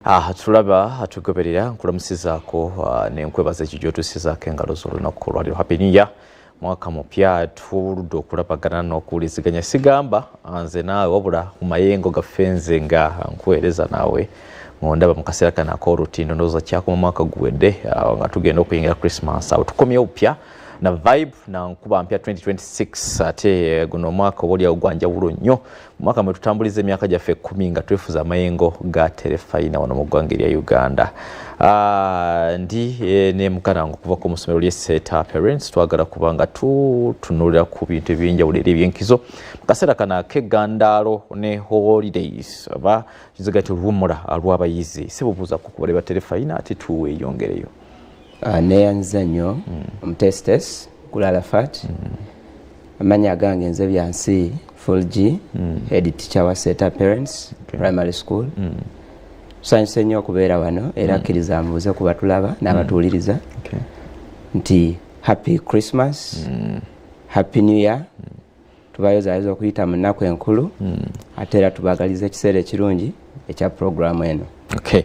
Tulaba tugoberera nkulamusizaako n'enkwebaza ekijjo tusizaako engalo z'olunaku olwaliro. Happy New Year, mwaka mupya tuludde okulabagana n'okuwuliziganya. Sigamba nze naawe wabula mu mayengo gaffe nze nga nkuweereza naawe ng'ondaba mu kaseera kano ak'olutindo ndowooza kyakoma mwaka guwedde nga tugenda okuyingira Christmas. Awo tukomyewo upya na vibe na nkuba mpya 2026 ate guno omwaka obaolyawo gwa njawulo nnyo. Mwaka mwe tutambuliza emyaka gyaffe 10 nga twefuza amayengo ga terefayina wano mu ggwanga erya Uganda. Ndi ne mukanange okuva ku musomero lye Seta Parents twagala kubanga tutunulira ku bintu eby'enjawulo eri ebyenkizo mu kaseera kano ak'eggandaalo ne holidays oba kiziga ti oluwummula lw'abayizi. Si bubuuza kukubaleba terefayina ate tuweeyongereyo. Neyanza nnyo omutestes kulala fat amanya gange nze byansi full G head teacher wa Seta Parents Primary School. Sanyuse nnyo okubeera wano era akkiriza mbuuze ku batulaba n'abatuwuliriza nti happy Christmas, happy New Year. Tubayozaayoza okuyita mu nnaku enkulu ate era tubagaliza ekiseera ekirungi ekya programu eno. Okay.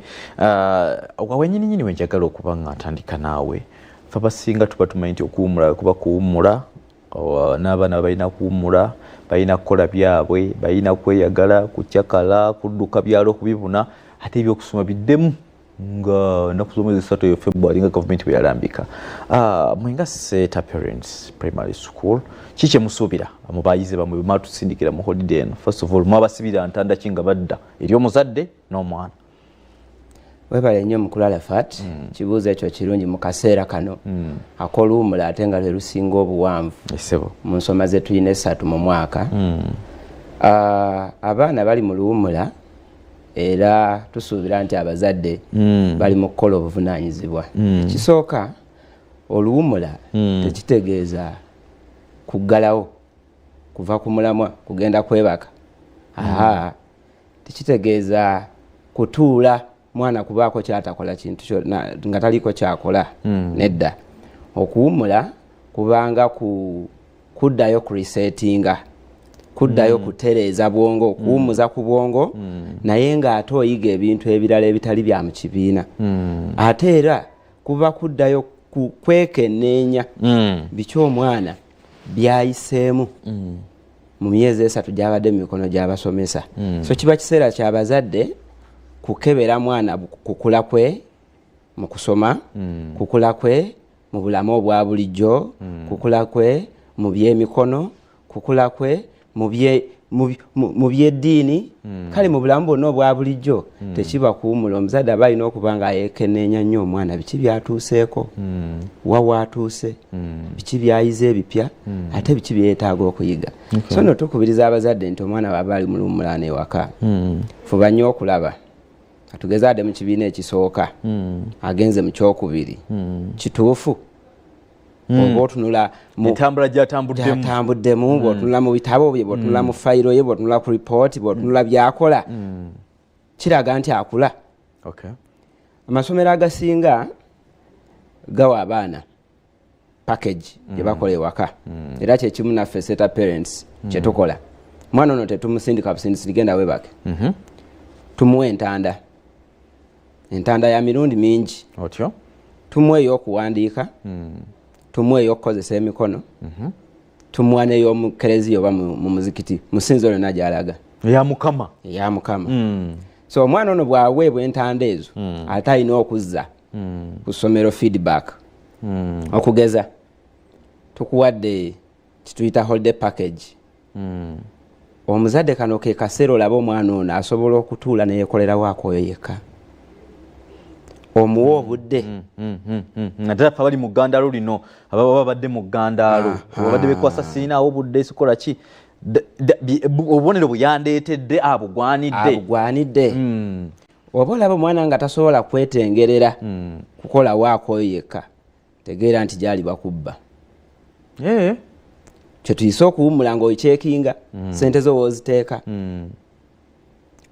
Wennyini wenjagala okuba nga atandika naawe fe abasinga tuba tumanyi nti okuwummula kuba kuwummula n'abaana balina kuwummula balina kukola byabwe balina kweyagala kucyakala kudduka byalo kubibuna ate ebyokusoma biddemu nga nnaku z'omwezi 3 February nga gavumenti bwe yalambika. Mwenga Seta Parents Primary School kiki musuubira mu bayizi bamwe bwe matusindikira mu holiday eno? First of all mwabasibira ntanda ki nga badda eri omuzadde n'omwana? Webale nnyo mukulala fat kibuuzo ekyo kirungi mu kaseera kano ak'oluwummula ate nga lwe lusinga obuwanvu mu nsoma ze tulina 3 mu mwaka. Abaana bali mu luwummula era tusuubira nti abazadde bali mu kukola obuvunaanyizibwa. Kisooka oluwummula tekitegeeza kuggalawo kuva ku mulamwa kugenda kwebaka. Tekitegeeza kutuula mwana kubaako kyatakola kintu nga taliko kyakola. Nedda, okuwummula kubanga kuddayo ku resettinga, kuddayo kutereeza bwongo, okuwummuza ku bwongo naye ng'ate oyiga ebintu ebirala ebitali bya mu kibiina. Ate era kuba kuddayo kwekenneenya biki omwana byayiseemu mu myezi 3 gy'abadde mu mikono gy'abasomesa. So kiba kiseera ky'abazadde kukebera mwana kukula kwe mu kusoma, kukula kwe mu bulamu obwa bulijjo, kukula kwe mu by'emikono, kukula kwe mu by'eddiini. Kale mu bulamu bwonna obwa bulijjo tekiba kuwummula. Omuzadde aba alina okuba nga yeekenneenya nnyo omwana biki byatuuseeko, wa waatuuse, biki byayize ebipya, ate biki byeetaaga okuyiga. So nno tukubiriza abazadde nti omwana bw'aba ali mu luwummula n'ewaka fuba nnyo okulaba atugezadde mu kibiina ekisooka agenze mu kyokubiri kituufu oba otunula entambula gy'atambuddemu bw'otunula mu bitabo bye bw'otunula mu fayiro ye bw'otunula ku ripooti bw'otunula byakola kiraga nti akula. Amasomero agasinga gawa abaana package gye bakola ewaka era kyekimu naffe Seta Parents kye tukola. Mwana ono tetumusindika busindisi ligenda webake, tumuwa entanda ya mirundi mingi. Tumuwa ey'okuwandiika, tumuwa ey'okukozesa emikono, tumuwa n'ey'omukereziya oba mu muzikiti mu ssinzo lyonna gy'alaga eya Mukama. So omwana ono bw'aweebwa entanda ezo ate alina okuzza ku ssomero feedback. Okugeza tukuwadde kituyita holiday package. Omuzadde kano ke kaseera olaba omwana ono asobola okutuula neyekolerawo akoyo yekka. Omuwa obudde ate afa bali mu ggandaalo lino ababa badde mu ggandaalo babadde bekwasa siinaawo obudde sikola ki obubonero buyandeetedde abugwanidde. Oba olaba omwana nga tasobola kwetengerera kukola waakoyo yekka tegeera nti gyali bakubba. Kye tuyise okuwummula ng'oyikyekinga sente zo wooziteeka.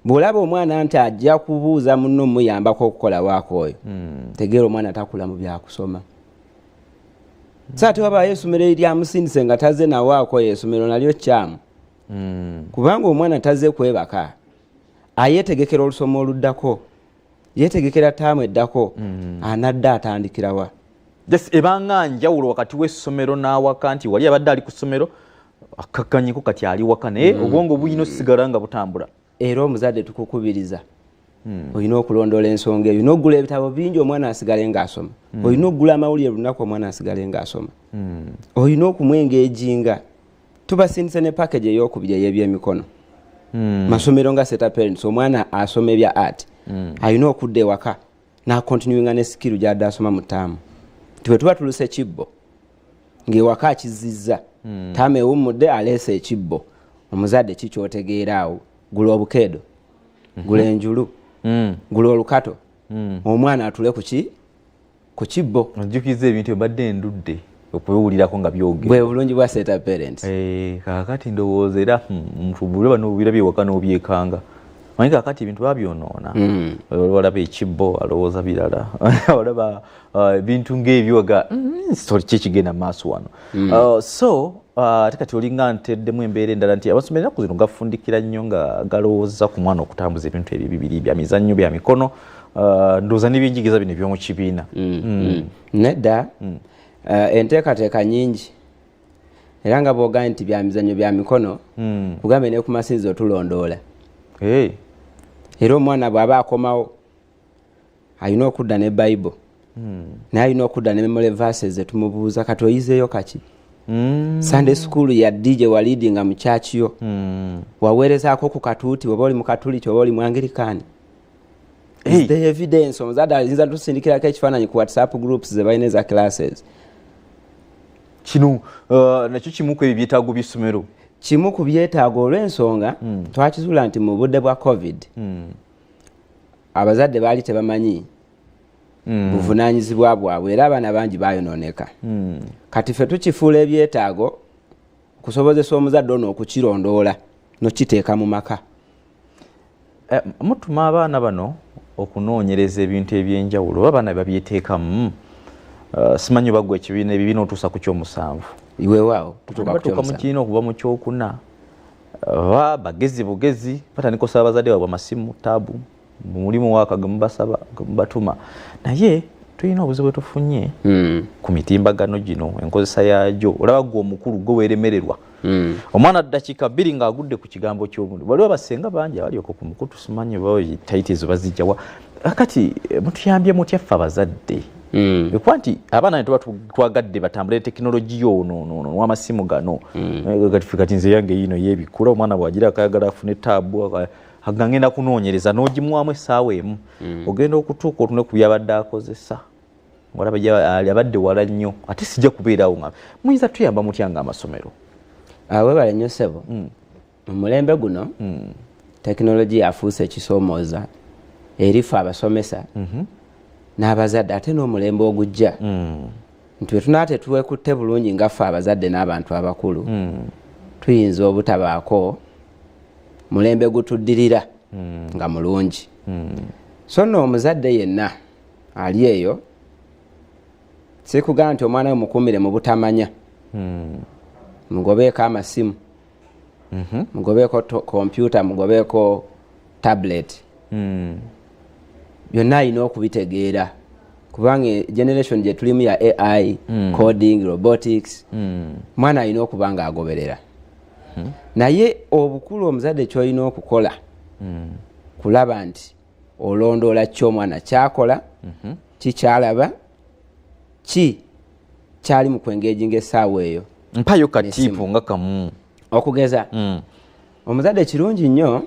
Bw'olaba omwana nti ajja kubuuza munno muyambako okukola waako oyo tegeera omwana takula mu byakusoma. So ate wabaayo essomero eryamusindise nga tazze nawaako oyo essomero nalyo kyamu kubanga omwana tazze kwebaka ayeetegekera olusoma oluddako yetegekera taamu eddako anadda atandikirawa just ebanga njawulo wakati w'essomero n'awaka nti wali abadde ali ku ssomero akakkanyiko kati ali waka naye obwongo buyina osigala nga butambula. Era omuzadde tukukubiriza olina okulondoola ensonga eyo, olina okugula ebitabo bingi omwana asigale ng'asoma, olina okugula amawulire lunaku omwana asigale ng'asoma, olina okumwengejinga. Tubasindise ne package ey'okubiri ey'ebyemikono. Masomero nga Seta Parents omwana asoma ebya art alina okudda ewaka n'akontinuinga ne skill gy'adde asoma mu ttaamu. Twe tuba tuluse ekibbo ng'ewaka akizizza ttaamu ewummudde aleese ekibbo, omuzadde kikyotegeera awo, gula obukeedo, gula enjulu, gula olukato, omwana atule ku kibbo. Ojjukiza ebintu ebadde endudde okubiwulirako nga byogera. Bwe bulungi bwa Seta Parents. Kaakati ndowooza era ntubule bano obirabye ewaka n'obyekanga. Manyi kaakati ebintu babyonoona. Olaba ekibbo alowooza birala. Olaba ebintu ng'ebyo waga ki ekigenda mu maaso wano. So ate kati olinga nteddemu embeera endala nti amasomero ennaku zino gafundikira nnyo nga galowooza ku mwana okutambuza ebintu ebyo bibiri bya mizannyo bya mikono, ndowooza n'ebyenjigiriza bino eby'omu kibiina. Nedda enteekateeka nnyingi era nga bw'ogambye nti bya mizannyo bya mikono kugambe ne ku masinzizo tulondoola. Era omwana bw'aba akomawo alina okudda ne Bible naye alina okudda ne memory verses zetumubuuza kati oyizeeyo kaki. Sunday school ya DJ wa leadinga mu church yo waweerezaako ku katuuti oba oli mu Katuliki oba oli mu Anglikani. Is the evidence omuzadde alinza tusindikirako ekifaananyi ku WhatsApp groups ze balina eza classes. Kino nakyo kimu ku ebyetaago by'essomero. Kimu ku byetaago olw'ensonga twakizuula nti mu budde bwa COVID abazadde baali tebamanyi buvunaanyizibwa bwabwe era abaana bangi bayonooneka. Kati ffe tukifuula ebyetaago kusobozesa omuzadde ono okukirondoola n'okiteeka mu maka. Mutuma abaana bano okunoonyereza ebintu ebyenjawulo oba abaana babyeteekamu. Simanyi bagwa ekibiina ebibiina otuusa ku ky'omusanvu. Iweewaawo batuuka mu kibiina okuva mu kyokuna oba bagezi bugezi batandika osaba abazadde baabwe amasimu taabu mu mulimu waaka ge mubasaba ge mubatuma, naye tulina obuzibu bwe tufunye ku mitimbagano gino enkozesa yaagyo. Olaba gwe omukulu gwe weeremererwa omwana ddakiika bbiri ng'agudde ku kigambo ky'omuntu. Waliwo abasenga bangi abalyoko ku mukutu simanyi tayitizo bazijjawa. Kati mutuyambye mutya ffe abazadde ekuba nti abaana ne tuba twagadde batambule tekinologiya ono w'amasimu gano kati nze yange yino yeebikula omwana bw'agira akayagala afune taabu agangenda kunoonyereza n'ogimwamu essaawa emu ogenda okutuuka otune ku byabadde akozesa olaba abadde wala nnyo ate sijja kubeerawo nga muyinza tuyamba mutya nga amasomero. Weebale nnyo ssebo, mu mulembe guno tekinologiya afuuse ekisoomooza erifa abasomesa n'abazadde ate n'omulembe ogujja nti bwe tunaate tuwekutte bulungi nga ffe abazadde n'abantu abakulu tuyinza obutabaako mulembe gutuddirira nga mulungi. So nno omuzadde yenna ali eyo sikugamba nti omwana we mukuumire mu butamanya, mugobeeko amasimu, mugobeeko kompyuta, mugobeeko tablet, byonna alina okubitegeera kubanga generation gye tulimu ya AI, coding, robotics, mwana alina okuba nga agoberera. Naye obukulu omuzadde ky'olina okukola kulaba nti olondoola ky'omwana kyakola, kikyalaba, ki kyali mu kwengejinga essaawa eyo. Mpayo katiipu nga kamu okugeza omuzadde kirungi nnyo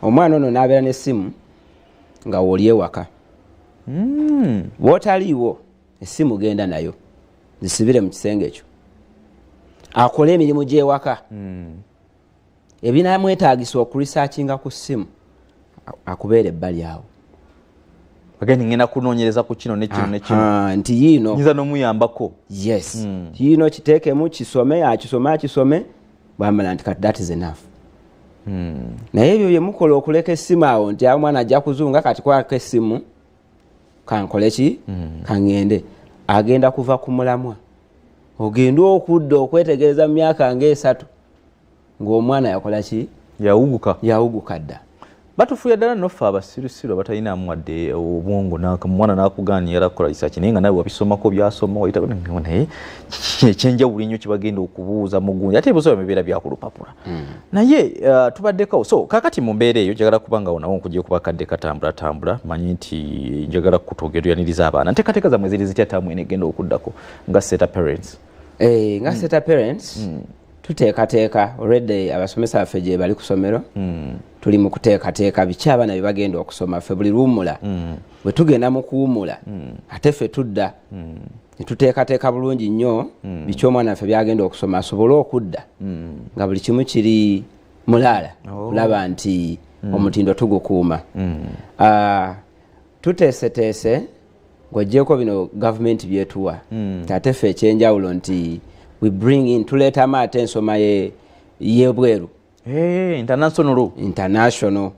omwana ono n'abeera n'essimu nga w'oli ewaka. Bw'otaliiwo essimu genda nayo zisibire mu kisenge ekyo akole emirimu gy'ewaka. Ebinaamwetaagisa okurisaakinga ku ssimu akubeera ebbali awo. Agenda ngenda kunoonyereza ku kino ne kino ne kino nti yiino nyinza n'omuyambako. Yes, yiino kiteekemu kisome akisome bwamala nti kati that is enough. Naye ebyo bye mukola okuleka essimu awo nti awo mwana ajja kuzunga kati kwako essimu kankole ki kaŋŋende, agenda kuva ku mulamwa ogenda okudda okwetegereza mu myaka ng'esatu ng'omwana yakola ki? Yawuguka dda. batufuya ddala noffe abasirusiru abatalina amwadde obwongo mwana nakuganya era kukola research naye nga nawe wabisomako byasoma naye ekyenjawulo ennyo kibagenda okubuuza mugundi ate ebibuuzo bibeera byakulupapula naye tubaddeko so kakati mu mbeera eyo njagala kubanga nawo nkujja kuba kadde katambula manyi nti njagala kutogeryaniriza abaana nteekateeka zammwe ziri zitya taamu eno egenda okuddako nga seta parents nga seta parents tuteekateeka already abasomesa baffe gye bali ku ssomero tuli mu kuteekateeka biki abaana bye bagenda okusoma ffe buli luwummula bwe tugenda mu kuwummula ate ffe tudda ne tuteekateeka bulungi nnyo biki omwana waffe byagenda okusoma asobole okudda nga buli kimu kiri mulaala kulaba nti omutindo tugukuuma tuteeseteese ng'oggyeko bino gavumenti byetuwa ate ffe ekyenjawulo nti we bring in tuleetamu ate ensoma y'ebweru international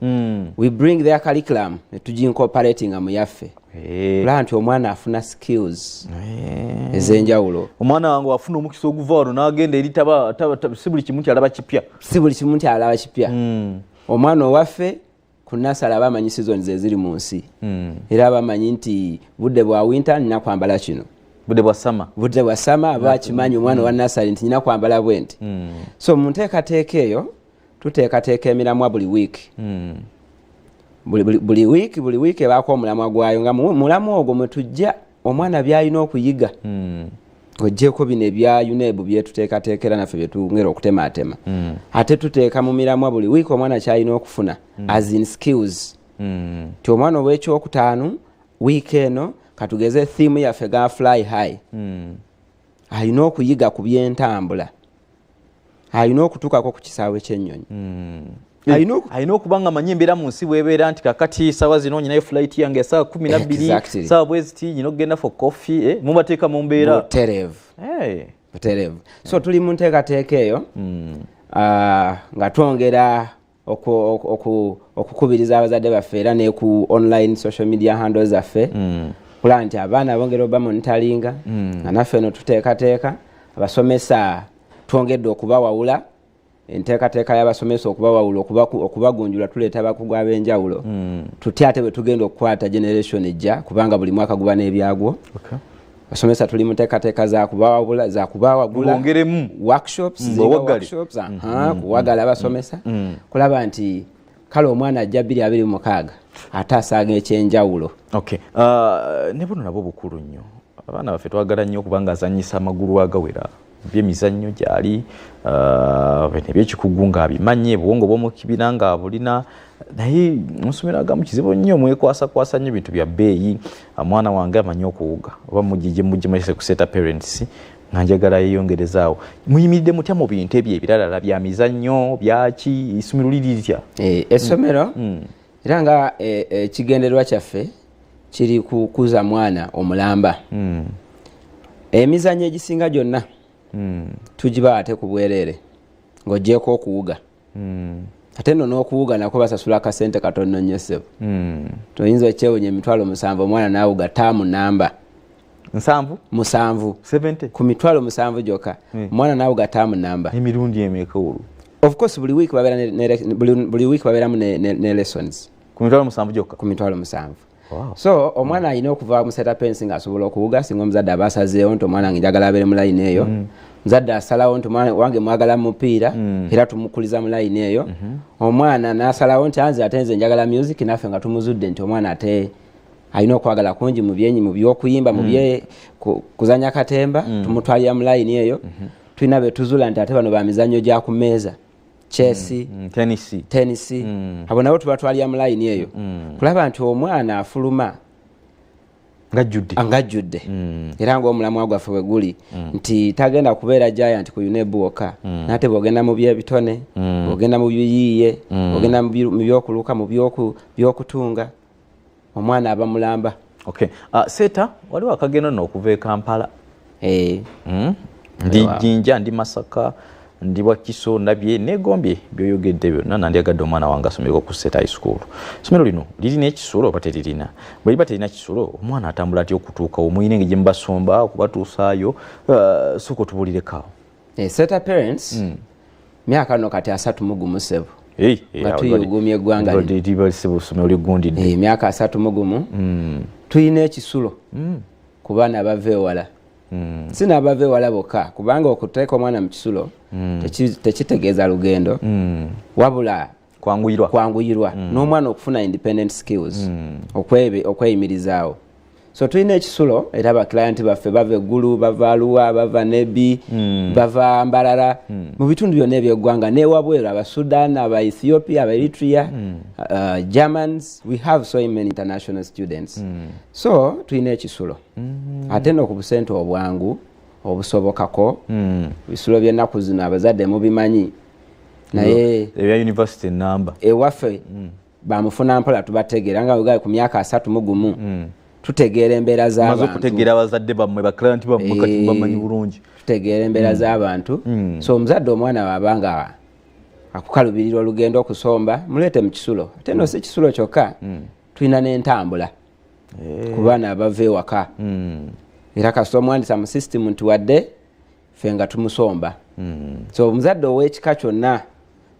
we bring their curriculum ne tugincorporatinga mu yaffe kulaba nti omwana afuna skills ez'enjawulo omwana wange wafuna omukisa oguva wano n'agenda eri si buli kimu kyalaba kipya omwana owaffe ku nasala abamanyi season ze ziri mu nsi era abamanyi nti budde bwa winter nina kwambala kino budde bwa sama aba akimanyi omwana wa nasali nti nina kwambala bwenti so mu nteekateeka eyo tuteekateeka emiramwa buli wiiki buli wiiki ebaako omulamwa gwayo nga mulamwa ogwo mwe tujja omwana byalina okuyiga oggyeko bino ebya UNEB byetuteekateekera naffe byetungera okutematema ate tuteeka mu miramwa buli wiiki omwana kyalina okufuna as in skills ti omwana ow'ekyokutaano wiiki eno katugeze theme yaffe ga fly high alina okuyiga ku byentambula alina okutuukako ku kisaawe ky'ennyonyi alina okuba nga manyi embeera mu nsi bwebeera nti kakati sawa zino nyinayo flight yange esawa 12 sawa bweziti nyina okugenda for coffee mubateeka mu mbeera butereevu so tuli mu nteekateeka eyo nga twongera okukubiriza abazadde baffe era ne ku online social media handles zaffe kulaba nti abaana bongera oba monitalinga nga naffe eno tuteekateeka abasomesa twongedde okubawawula enteekateeka y'abasomesa okubawawula okubagunjula tuleeta abakugu ab'enjawulo tutya ate bwe tugenda okukwata generation ejja kubanga buli mwaka guba n'ebyagwo basomesa tuli mu nteekateeka za kubawagula workshops kuwagala abasomesa kulaba nti kale omwana ajja 2026 ate asaaga ekyenjawulo ne buno nabwo bukulu nnyo abaana baffe twagala nnyo okubanga azannyisa amagulu agawera byemizannyo gyali ebyekikugu ng'abimanye obwongo bw'omukibina ng'abulina naye musomero agamu kizibu nnyo mwekwasakwasa nnyo ebintu bya bbeeyi omwana wange amanyi okuwuga oba mugije mugimase ku seta parents nga njagala yeyongerezaawo muyimiridde mutya mu bintu ebyo ebiralala bya mizannyo byaki isomero liri litya essomero era nga ekigendererwa kyaffe kiri kukuza mwana omulamba emizannyo egisinga gyonna tugiba ate ku bwereere ng'oggyeko okuwuga ate nno n'okuwuga nako basasula akasente katono nnyo ssebo toyinza okyewunya 7,000 omwana naawuga taamu namba 7 ku 7,000 gyokka omwana naawuga taamu namba emirundi emeka olwo of course buli wiiki babeeramu ne lessons ku 7,000 gyokka ku 7,000 so omwana alina okuva mu seta pensi ng'asobola okuwuga singa omuzadde aba asazeewo nti omwana wange njagala abeere mu layini eyo muzadde asalawo nti omwana wange mwagala mu mupiira era tumukuliza mu layini eyo omwana n'asalawo nti anze ate nze njagala music naffe nga tumuzudde nti omwana ate alina okwagala kungi mu byokuyimba mu kuzanya katemba tumutwalira mu layini eyo tulina betuzula nti ate bano ba mizannyo gya ku mmeeza chesi tenisi abo nabo tubatwalira mu layini eyo kulaba nti omwana afuluma ngajjudde era ng'omulamwa gwaffe bwe guli nti tagenda kubeera giant ku UNEB wokka nate bw'ogenda mu byebitone bw'ogenda mu biyiiye bw'ogenda mu byokuluka mu byokutunga omwana aba mulamba seta waliwo akagenda n'okuva e Kampala ndi Jinja ndi Masaka ndi Wakiso ndabye negombye byoyogedde byonna nandyagadde omwana wange asomereko ku Seta High School. Somero lino lirina ekisulo oba teririna? Bwe liba terina kisulo omwana atambula atya okutuuka omuyina engeri gye mubasomba okubatuusaayo sooka otubulireko awo. Seta parents myaka nno kati 37 nga tuyugumya eggwanga libasibusomero emyaka 3 mu gumu tulina ekisulo ku baana abava ewala si n'abava ewala bokka kubanga okuteeka omwana mu kisulo tekitegeeza lugendo wabula kwanguyirwa n'omwana okufuna independent skills okweyimirizaawo. So tulina ekisulo era abaklayenti baffe bava eggulu bava Arua bava Nebi bava Mbarara mu bitundu byonna ebyeggwanga n'ewabweru aba Sudan aba Ethiopia aba Eritrea Germans. We have so many international students. So tulina ekisulo ate no ku busente obwangu obusobokako bisulo by'ennaku zino abazadde mubimanyi naye ebya university number ewaffe bamufuna mpola tubategeera nga bwe ku myaka 3 mu gumu tutegeera embeera z'abantu maze okutegeera abazadde bammwe baklayenti bammwe kati bamanyi bulungi tutegeera embeera z'abantu. So omuzadde omwana wabanga akukalubirira olugendo okusomba muleete mu kisulo ate no si kisulo kyokka tulina n'entambula ku baana abava ewaka era kasita omwandisa mu system nti wadde ffe nga tumusomba. So omuzadde ow'ekika kyonna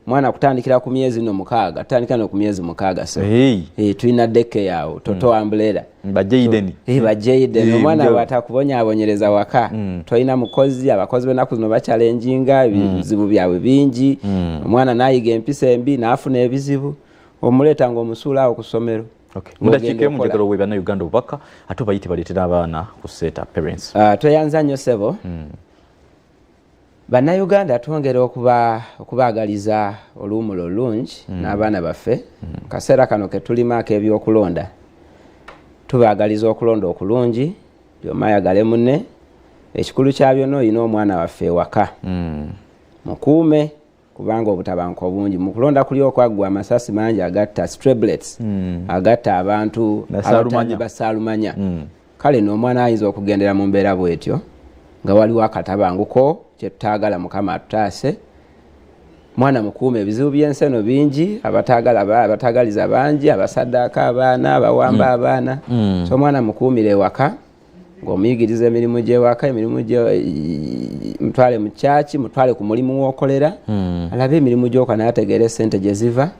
mwana kutandikira ku myezi 6 tutandika no ku myezi 6 tulina deke yawo toto umbrella bajayiden omwana batakubonyaabonyereza waka tolina mukozi abakozi b'ennaku zino bachallenginga ebizibu byabwe bingi omwana nayiga empisa embi n'afuna ebizibu omuleeta ng'omusuula awo ku ssomero. Mudakiika emu njagala owe bannayuganda obubaka ate bayite baleetera abaana ku seeta parents. Tweyanza nnyo ssebo bannayuganda twongera okubaagaliza oluwumulo olungi n'abaana baffe kaseera kano ke tulimaako ebyokulonda tubaagaliza okulonda okulungi byomayagale munne ekikulu kyabyo n'olina omwana waffe ewaka mukuume kubanga obutabanka obungi mu kulonda kuli okwaggwa amasasi mangi agatta strablets agatta abantu basaalumanya kale n'omwana ayinza okugendera mu mbeera bwetyo nga waliwo akatabanguko kyetutaagala mukama atutaase. Mwana mukuume ebizibu by'enseno bingi abatagaliza bangi abasaddaaka abaana abawamba abaana so mwana mukuumire ewaka ng'omuyigiriza emirimu gy'ewaka emirimu mutwale mu kyaki mutwale ku mulimu w'okolera alabe emirimu gy'oka naye ategeere ssente gye ziva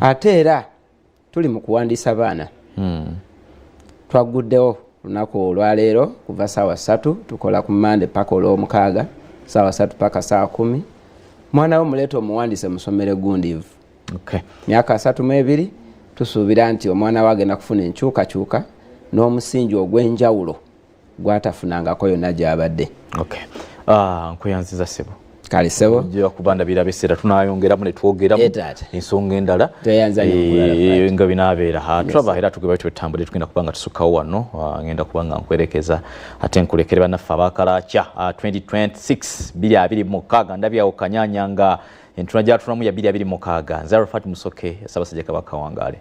ate era tuli mu kuwandiisa baana twagguddewo lunaku olwaleero kuva ssaawa 3 tukola ku Mande paka olw'omukaaga ssaawa 3 paka ssaawa 10 mwana wo muleeta omuwandiise musomere gundiivu myaka 32 tusuubira nti omwana we agenda kufuna enkyukakyuka n'omusingi ogw'enjawulo gwatafunangako yonna gy'abadde. Nkweyanziza ssebo kale ssebo gyewa kubandabira biseera tunayongeramu ne twogeramu ensonga endala nga binaabeera tulaba era tugeba twetambule tugenda kubanga tusukkawo wano ngenda kubanga nkwerekeza ate nkulekere bannaffe abakalakya 2026 26 ndabyawo kanyanya nga entuna gyatunamu ya 26 nze Arafat Musoke Ssaabasajja Kabaka wangaale.